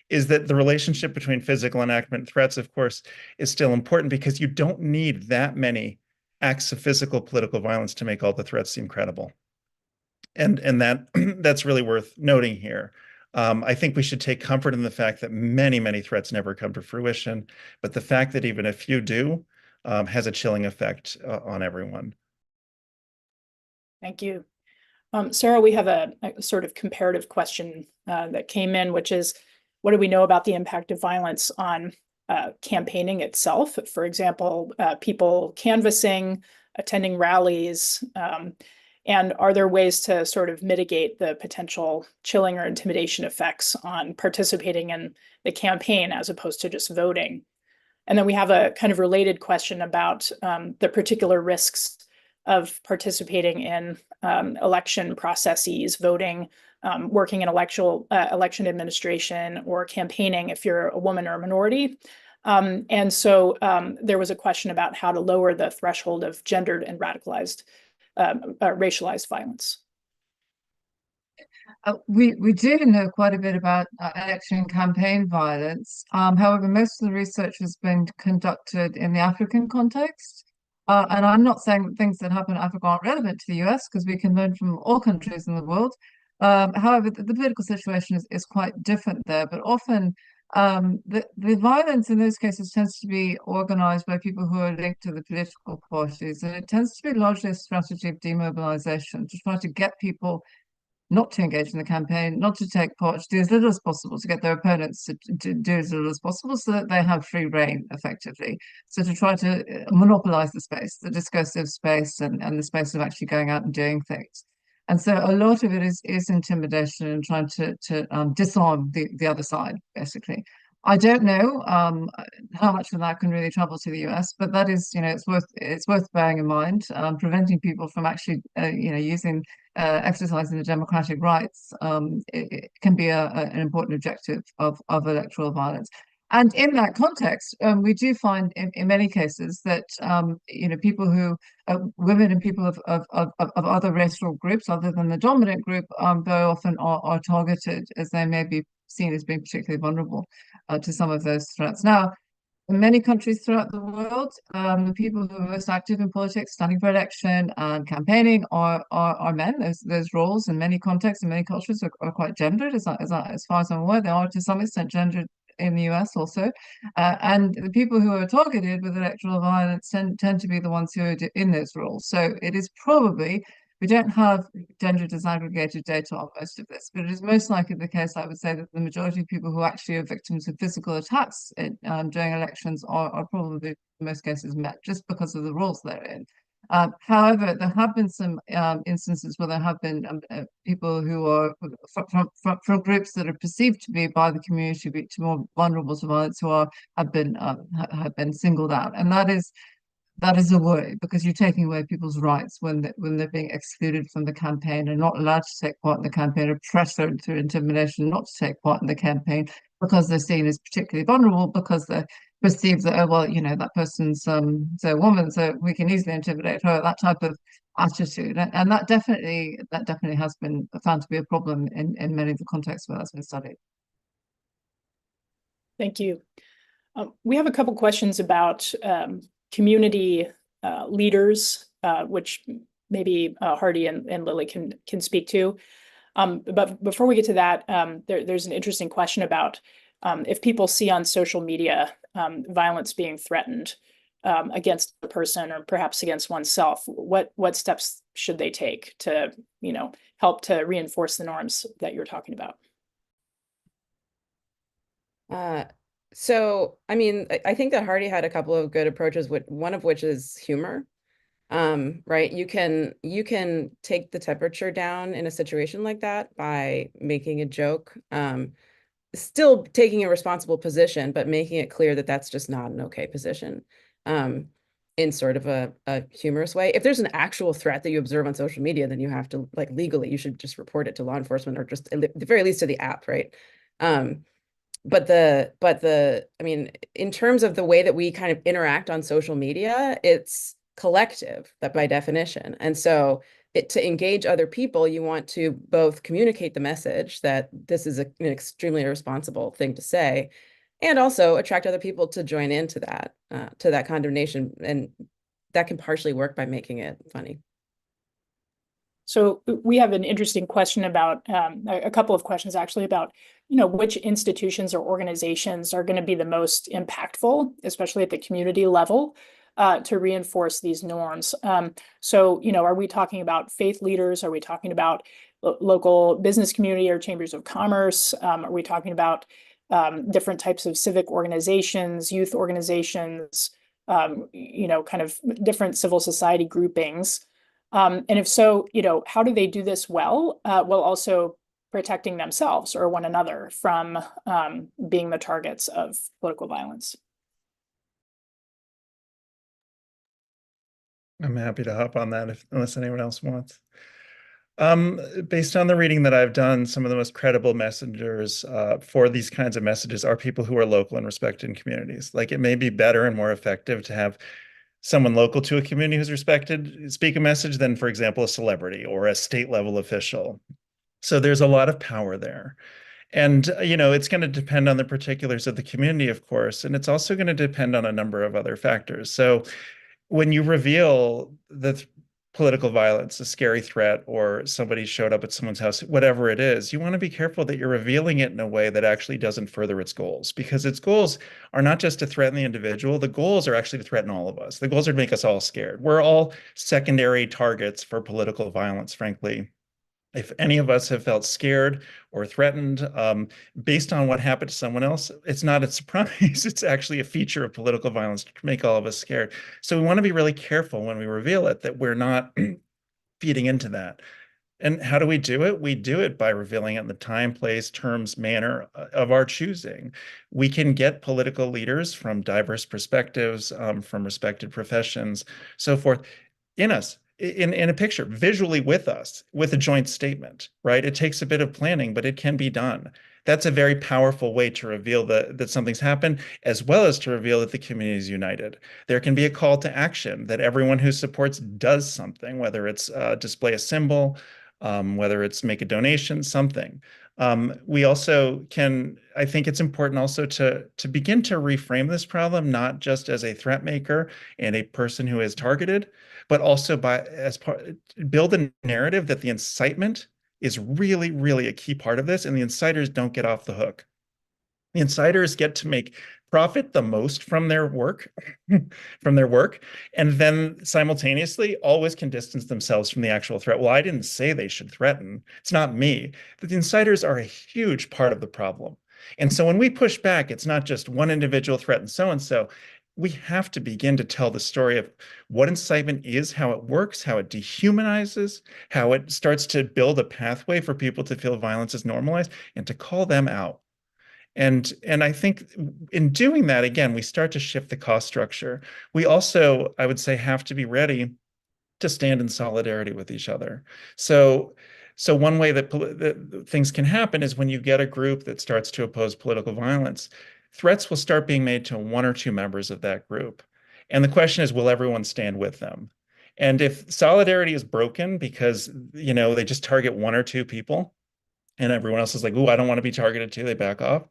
S2: is that the relationship between physical enactment and threats, of course, is still important because you don't need that many acts of physical political violence to make all the threats seem credible. And that's really worth noting here. I think we should take comfort in the fact that many threats never come to fruition, but the fact that even a few do has a chilling effect on everyone.
S1: Thank you. Sarah, we have a sort of comparative question that came in, which is, what do we know about the impact of violence on campaigning itself? For example, people canvassing, attending rallies, and are there ways to sort of mitigate the potential chilling or intimidation effects on participating in the campaign as opposed to just voting? And then we have a kind of related question about the particular risks of participating in election processes, voting, working in election administration, or campaigning if you're a woman or a minority. And so there was a question about how to lower the threshold of gendered and radicalized, racialized violence.
S4: We do know quite a bit about election and campaign violence. However, most of the research has been conducted in the African context. And I'm not saying that things that happen in Africa aren't relevant to the US, because we can learn from all countries in the world. However, the political situation is quite different there. But often the violence in those cases tends to be organized by people who are linked to the political parties. And it tends to be largely a strategy of demobilization to try to get people not to engage in the campaign, not to take part, to do as little as possible, to get their opponents to do as little as possible so that they have free reign, effectively. So to try to monopolize the space, the discursive space, and the space of actually going out and doing things. And so a lot of it is intimidation and trying to disarm the other side, basically. I don't know how much of that can really travel to the US, but that is, it's worth bearing in mind. Preventing people from actually, using exercising the democratic rights it can be an important objective of electoral violence. And in that context, we do find in many cases that people who women and people of other racial groups other than the dominant group very often are targeted, as they may be seen as being particularly vulnerable to some of those threats. Now, in many countries throughout the world, the people who are most active in politics, standing for election and campaigning are men. Those roles in many contexts and many cultures are quite gendered, as far as I'm aware. They are to some extent gendered in the US also. And the people who are targeted with electoral violence tend to be the ones who are in those roles. So it is probably We don't have gender disaggregated data on most of this, but it is most likely the case, I would say, that the majority of people who actually are victims of physical attacks during elections are probably, in most cases, men, just because of the roles they're in. However, there have been some instances where there have been people who are from groups that are perceived to be by the community to be more vulnerable to violence, who have been singled out, and that is a worry, because you're taking away people's rights when they're being excluded from the campaign and not allowed to take part in the campaign, or pressured through intimidation not to take part in the campaign because they're seen as particularly vulnerable, because they're perceived that, oh, well, that person's a woman, so we can easily intimidate her, that type of attitude. And that definitely has been found to be a problem in many of the contexts where that's been studied.
S1: Thank you. We have a couple questions about community leaders, which maybe Hardy and Lily can speak to. But before we get to that, there's an interesting question about if people see on social media violence being threatened against a person or perhaps against oneself, what steps should they take to help to reinforce the norms that you're talking about?
S3: So, I mean, I think that Hardy had a couple of good approaches, one of which is humor. Right? You can take the temperature down in a situation like that by making a joke, still taking a responsible position, but making it clear that that's just not an okay position, in sort of a humorous way. If there's an actual threat that you observe on social media, then you have to, like, legally, you should just report it to law enforcement, or just at the very least to the app, right? But I mean, in terms of the way that we kind of interact on social media, it's collective, that by definition. And so to engage other people, you want to both communicate the message that this is an extremely irresponsible thing to say, and also attract other people to join into that condemnation. And that can partially work by making it funny.
S1: So we have an interesting question about a couple of questions actually about, which institutions or organizations are going to be the most impactful, especially at the community level, to reinforce these norms. So, are we talking about faith leaders? Are we talking about local business community or chambers of commerce? Are we talking about different types of civic organizations, youth organizations, kind of different civil society groupings? And if so, how do they do this well, while also protecting themselves or one another from being the targets of political violence?
S2: I'm happy to hop on that unless anyone else wants. Based on the reading that I've done, some of the most credible messengers for these kinds of messages are people who are local and respected in communities. Like, it may be better and more effective to have someone local to a community who's respected speak a message than, for example, a celebrity or a state level official. So there's a lot of power there. And, it's going to depend on the particulars of the community, of course, and it's also going to depend on a number of other factors. So when you reveal the political violence, a scary threat, or somebody showed up at someone's house, whatever it is, you want to be careful that you're revealing it in a way that actually doesn't further its goals, because its goals are not just to threaten the individual. The goals are actually to threaten all of us. The goals are to make us all scared. We're all secondary targets for political violence, frankly. If any of us have felt scared or threatened based on what happened to someone else, it's not a surprise. It's actually a feature of political violence to make all of us scared. So we want to be really careful when we reveal it, that we're not feeding into that. And how do we do it? We do it by revealing it in the time, place, terms, manner of our choosing. We can get political leaders from diverse perspectives, from respected professions, so forth, in us. In a picture, visually with us, with a joint statement, right? It takes a bit of planning, but it can be done. That's a very powerful way to reveal that something's happened, as well as to reveal that the community is united. There can be a call to action that everyone who supports does something, whether it's display a symbol, whether it's make a donation, something. We also can, I think it's important also to begin to reframe this problem, not just as a threat maker and a person who is targeted, but also build a narrative that the incitement is really, really a key part of this, and the inciters don't get off the hook. The inciters get to make profit the most from their work, and then simultaneously always can distance themselves from the actual threat. Well, I didn't say they should threaten. It's not me. But the insiders are a huge part of the problem. And so when we push back, it's not just one individual threatens so-and-so. We have to begin to tell the story of what incitement is, how it works, how it dehumanizes, how it starts to build a pathway for people to feel violence is normalized, and to call them out. And I think in doing that, again, we start to shift the cost structure. We also, I would say, have to be ready to stand in solidarity with each other. So one way that things can happen is when you get a group that starts to oppose political violence, threats will start being made to one or two members of that group. And the question is, will everyone stand with them? And if solidarity is broken because, they just target one or two people, and everyone else is like, "Ooh, I don't want to be targeted too," they back off.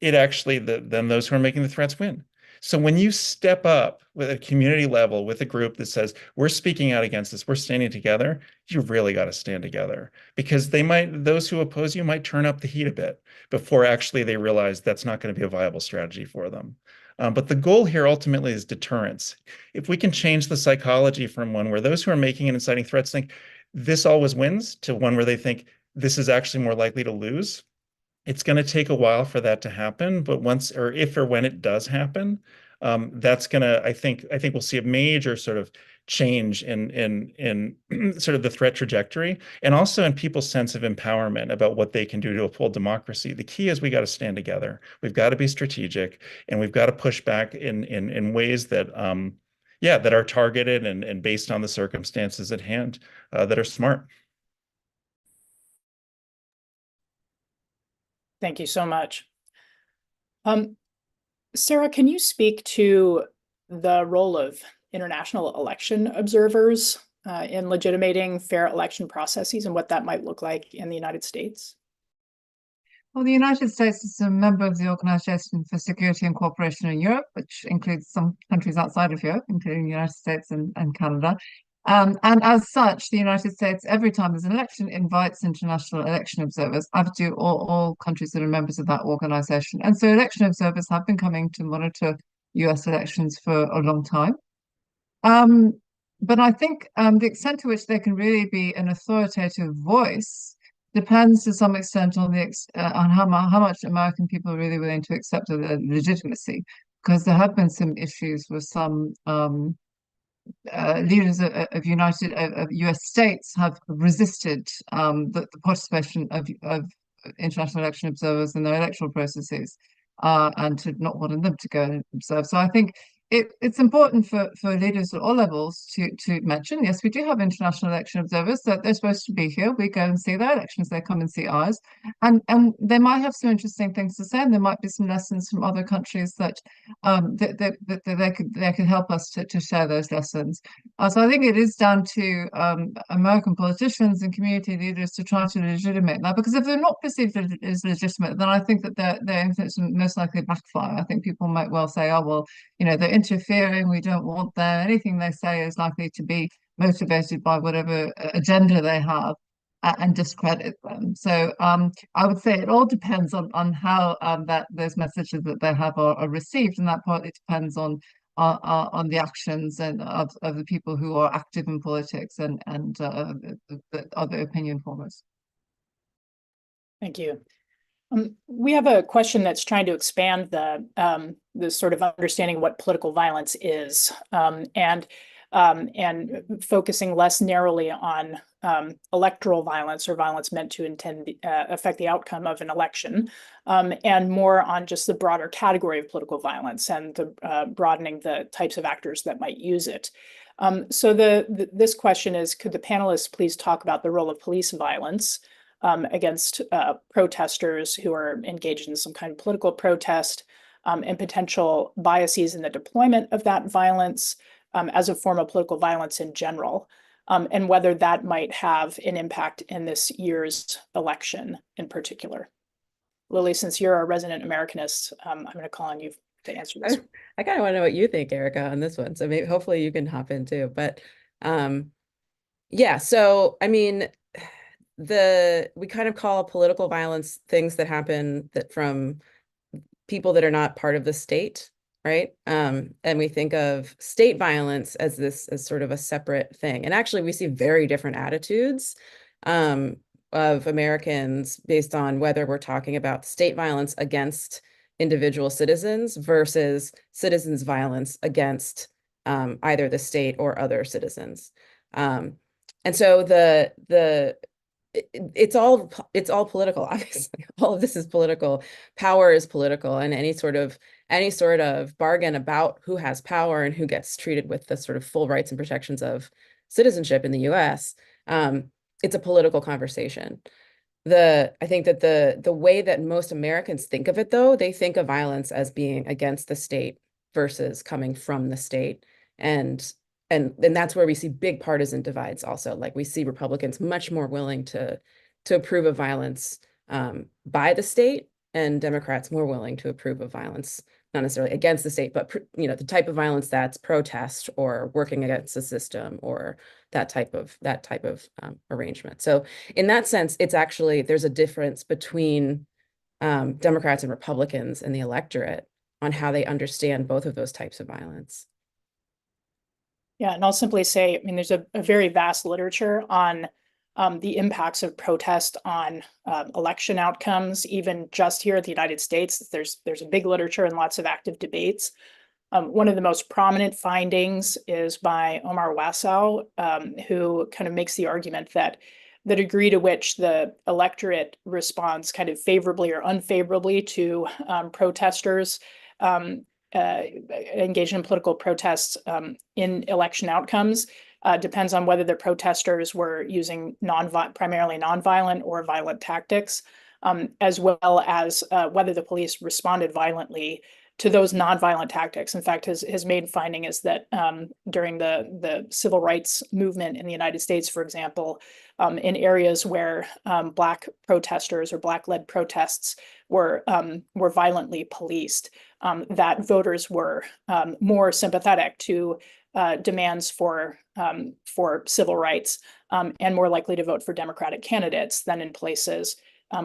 S2: It actually, then those who are making the threats win. So when you step up with a community level with a group that says, "We're speaking out against this, we're standing together," you've really got to stand together, because those who oppose you might turn up the heat a bit before actually they realize that's not going to be a viable strategy for them. But the goal here ultimately is deterrence. If we can change the psychology from one where those who are making and inciting threats think this always wins to one where they think this is actually more likely to lose, it's going to take a while for that to happen. But once, or if or when it does happen, that's going to, I think we'll see a major sort of change in sort of the threat trajectory, and also in people's sense of empowerment about what they can do to uphold democracy. The key is we got to stand together. We've got to be strategic, and we've got to push back in ways that that are targeted and based on the circumstances at hand, that are smart.
S1: Thank you so much. Sarah, can you speak to the role of international election observers in legitimating fair election processes and what that might look like in the United States?
S4: Well, the United States is a member of the Organization for Security and Cooperation in Europe, which includes some countries outside of Europe, including the United States and Canada. And as such, the United States, every time there's an election, invites international election observers, as do all countries that are members of that organization. And so election observers have been coming to monitor US elections for a long time. But I think the extent to which they can really be an authoritative voice depends to some extent on how much American people are really willing to accept the legitimacy, because there have been some issues with some leaders of US states have resisted the participation of international election observers in their electoral processes, and to not wanting them to go and observe. So I think it's important for leaders at all levels to mention, yes, we do have international election observers, that they're supposed to be here. We go and see their elections, they come and see ours, and they might have some interesting things to say, and there might be some lessons from other countries that they could help us to share those lessons. So I think it is down to American politicians and community leaders to try to legitimate that, because if they're not perceived as legitimate, then I think that their influence will most likely backfire. I think people might well say, "Oh, well, they're interfering, we don't want them." Anything they say is likely to be motivated by whatever agenda they have, and discredit them. So I would say it all depends on how those messages that they have are received, and that partly depends on the actions and of the people who are active in politics and the other opinion formers.
S1: Thank you. We have a question that's trying to expand the sort of understanding what political violence is, and focusing less narrowly on electoral violence or violence meant to affect the outcome of an election, and more on just the broader category of political violence and broadening the types of actors that might use it. So this question is, could the panelists please talk about the role of police violence against protesters who are engaged in some kind of political protest, and potential biases in the deployment of that violence as a form of political violence in general, and whether that might have an impact in this year's election in particular. Lily, since you're a resident Americanist, I'm going to call on you to answer this.
S3: I kind of want to know what you think, Erica, on this one. So maybe hopefully you can hop in too. But yeah, so I mean, we kind of call political violence things that happen from people that are not part of the state, right? And we think of state violence as sort of a separate thing. And actually, we see very different attitudes of Americans based on whether we're talking about state violence against individual citizens versus citizens' violence against either the state or other citizens. And so it's all political, obviously. All of this is political. Power is political, and any sort of bargain about who has power and who gets treated with the sort of full rights and protections of citizenship in the US, it's a political conversation. I think that the way that most Americans think of it, though, they think of violence as being against the state versus coming from the state. And that's where we see big partisan divides also. Like, we see Republicans much more willing to approve of violence by the state, and Democrats more willing to approve of violence, not necessarily against the state, but the type of violence that's protest or working against the system or that type of arrangement. So in that sense, it's actually, there's a difference between Democrats and Republicans in the electorate on how they understand both of those types of violence.
S1: Yeah, and I'll simply say, I mean, there's a very vast literature on the impacts of protest on election outcomes, even just here in the United States. There's a big literature and lots of active debates. One of the most prominent findings is by Omar Wassow, who kind of makes the argument that the degree to which the electorate responds kind of favorably or unfavorably to protesters engaged in political protests in election outcomes depends on whether the protesters were using primarily nonviolent or violent tactics, as well as whether the police responded violently to those nonviolent tactics. In fact, his main finding is that during the civil rights movement in the United States, for example, in areas where Black protesters or Black-led protests were violently policed, that voters were more sympathetic to demands for civil rights and more likely to vote for Democratic candidates than in places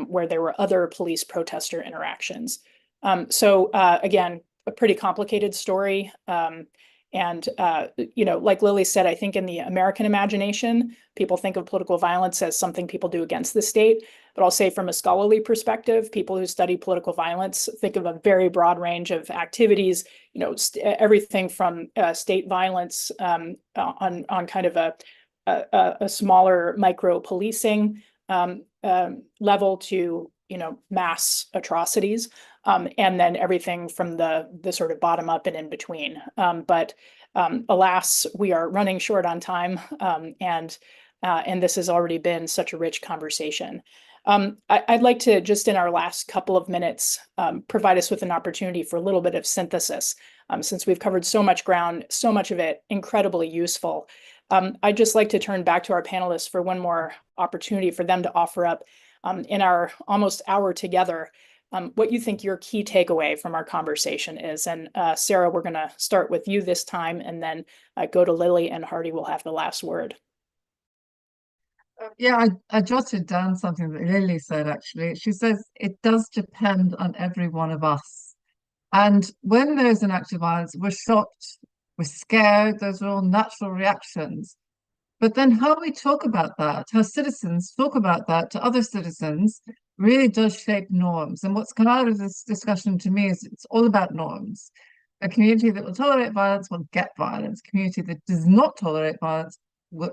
S1: where there were other police protester interactions. So again, a pretty complicated story. And like Lily said, I think in the American imagination, people think of political violence as something people do against the state. But I'll say from a scholarly perspective, people who study political violence think of a very broad range of activities, everything from state violence on kind of a smaller micro policing level to, mass atrocities. And then everything from the sort of bottom up and in between. But alas, we are running short on time, and this has already been such a rich conversation. I'd like to just in our last couple of minutes provide us with an opportunity for a little bit of synthesis, since we've covered so much ground, so much of it incredibly useful. I'd just like to turn back to our panelists for one more opportunity for them to offer up in our almost hour together what you think your key takeaway from our conversation is. And Sarah, we're going to start with you this time, and then go to Lily, and Hardy will have the last word.
S4: Yeah, I jotted down something that Lily said, actually. She says it does depend on every one of us. And when there's an act of violence, we're shocked, we're scared, those are all natural reactions. But then how we talk about that, how citizens talk about that to other citizens, really does shape norms. And what's come out of this discussion to me is it's all about norms. A community that will tolerate violence will get violence. A community that does not tolerate violence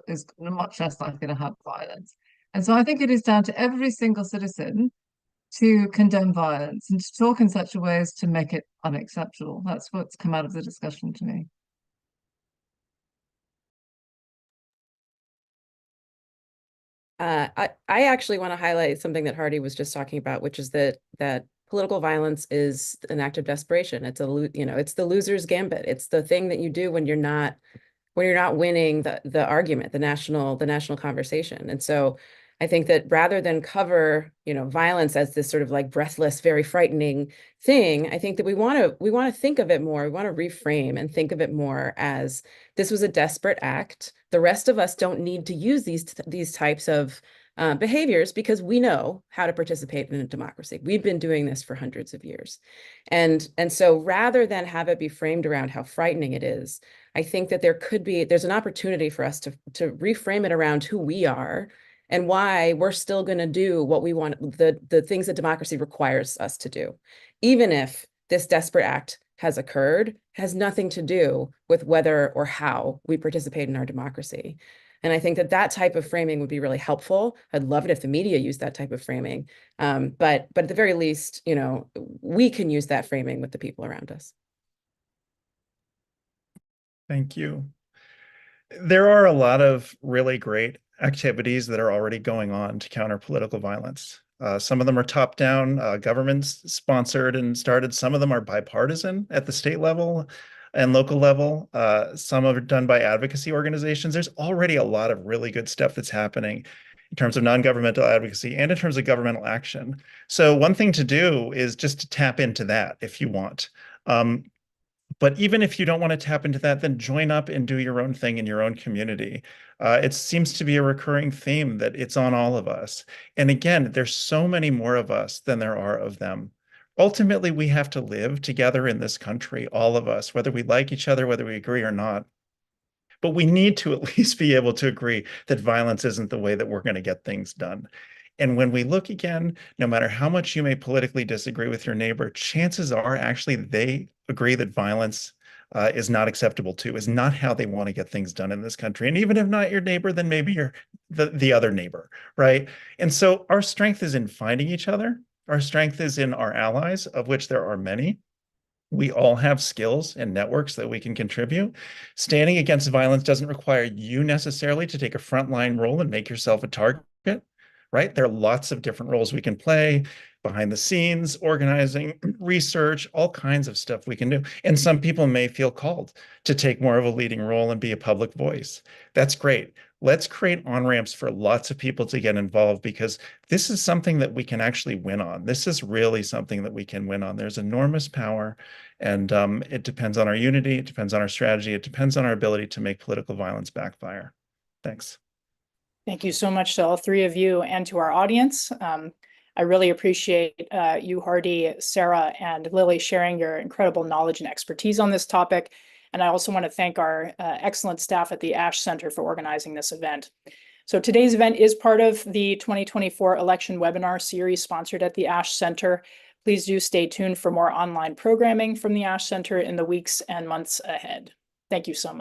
S4: is much less likely to have violence. And so I think it is down to every single citizen to condemn violence and to talk in such a way as to make it unacceptable. That's what's come out of the discussion to me.
S3: I actually want to highlight something that Hardy was just talking about, which is that political violence is an act of desperation. It's it's the loser's gambit. It's the thing that you do when you're not winning the argument, the national conversation. And so I think that rather than cover, violence as this sort of like breathless, very frightening thing, I think that we want to think of it more. We want to reframe and think of it more as this was a desperate act. The rest of us don't need to use these types of behaviors because we know how to participate in a democracy. We've been doing this for hundreds of years. And so rather than have it be framed around how frightening it is, I think that there's an opportunity for us to reframe it around who we are and why we're still going to do what we want, the things that democracy requires us to do. Even if this desperate act has occurred, has nothing to do with whether or how we participate in our democracy. And I think that that type of framing would be really helpful. I'd love it if the media used that type of framing. But at the very least, you know, we can use that framing with the people around us.
S2: Thank you. There are a lot of really great activities that are already going on to counter political violence. Some of them are top-down, governments sponsored and started. Some of them are bipartisan at the state level and local level. Some are done by advocacy organizations. There's already a lot of really good stuff that's happening in terms of non-governmental advocacy and in terms of governmental action. So one thing to do is just to tap into that if you want. But even if you don't want to tap into that, then join up and do your own thing in your own community. It seems to be a recurring theme that it's on all of us. And again, there's so many more of us than there are of them. Ultimately, we have to live together in this country, all of us, whether we like each other, whether we agree or not. But we need to at least be able to agree that violence isn't the way that we're going to get things done. And when we look again, no matter how much you may politically disagree with your neighbor, chances are actually they agree that violence is not acceptable too, is not how they want to get things done in this country. And even if not your neighbor, then maybe you're the other neighbor, right? And so our strength is in finding each other. Our strength is in our allies, of which there are many. We all have skills and networks that we can contribute. Standing against violence doesn't require you necessarily to take a frontline role and make yourself a target, right? There are lots of different roles we can play behind the scenes, organizing, research, all kinds of stuff we can do. And some people may feel called to take more of a leading role and be a public voice. That's great. Let's create on-ramps for lots of people to get involved because this is something that we can actually win on. This is really something that we can win on. There's enormous power, and it depends on our unity, it depends on our strategy, it depends on our ability to make political violence backfire. Thanks.
S1: Thank you so much to all three of you and to our audience. I really appreciate you, Hardy, Sarah, and Lily sharing your incredible knowledge and expertise on this topic. And I also want to thank our excellent staff at the Ash Center for organizing this event. So today's event is part of the 2024 election webinar series sponsored at the Ash Center. Please do stay tuned for more online programming from the Ash Center in the weeks and months ahead. Thank you so much.